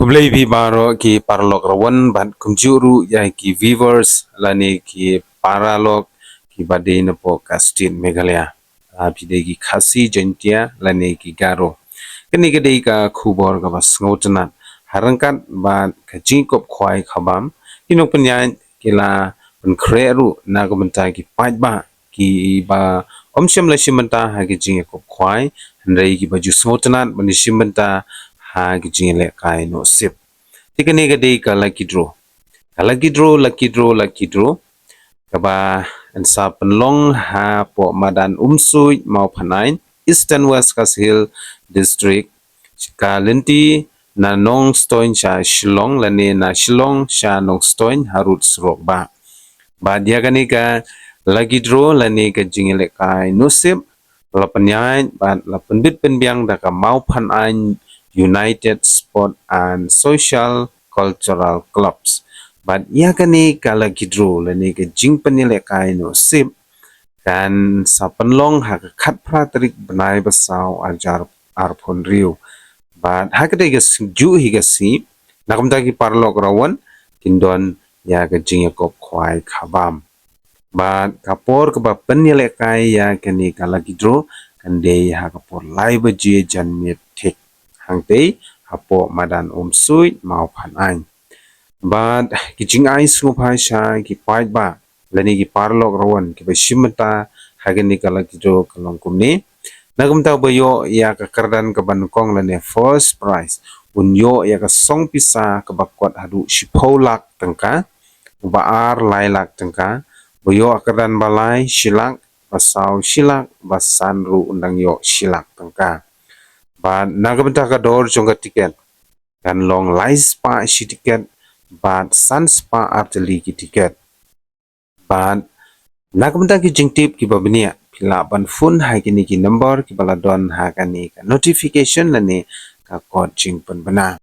Kublai bi baro ki parlok rawan ban kumjuru ya ki viewers lani ki paralok ki badai na po kastin Meghalaya. Bide ki Khasi jaintia lani ki garo. Kini kadai ka kubor ka bas ngotenat harangkat ba ka Jingiakop Khwai khabam kinok penyan kila penkreru na ko bentai ki pait ba ki ba omsyam la shimenta ha ki Jingiakop Khwai handai ki baju ngotenat bani shimenta ha ki jingile kai no sip tikani gade ka lucky draw kaba ansa penlong ha po madan umsui mau panain Eastern West Kasil district ka lenti na nong stoin sha shillong lani na shillong sha nong stoin harut srok ba dia kani ka lucky draw lani ka jingile kai no sip lapanyai ba lapenbit penbiang da ka mau panain United Sport and Social Cultural Clubs. But IAKA kala gidro lani ke jing penile kai no sip kan sa penlong ha khat pratrik benai basau ajar arpon riu. But hakade ke ju higasi nakamta ki parlok rawan kindon ya ke Jingiakop Khwai khabam. But kapor ke ba penile kai ya kani kala gidro kan de ha kapor lai baje jan mit thik hangtei hapo madan umsui mau panain. But kijing ai sungupai sha ki pait ba lani ki parlok rawan ki bashimata hagani kala kido kalong kumni nagumta bayo ya ka kardan ka bankong lani first prize unyo ya ka song pisa ka bakwat hadu shipolak tangka baar lailak tangka bayo akardan balai shilak basau shilak basanru undang yo shilak tangka but nagumta ka dor jonga tiket kan long lies pa shi tiket but sans pa arteli ki tiket but nakamta ki jingtip ki babnia pila ban phone ha ki ni ki number ki baladon ha ka ni ka notification lani ka code jing pun bana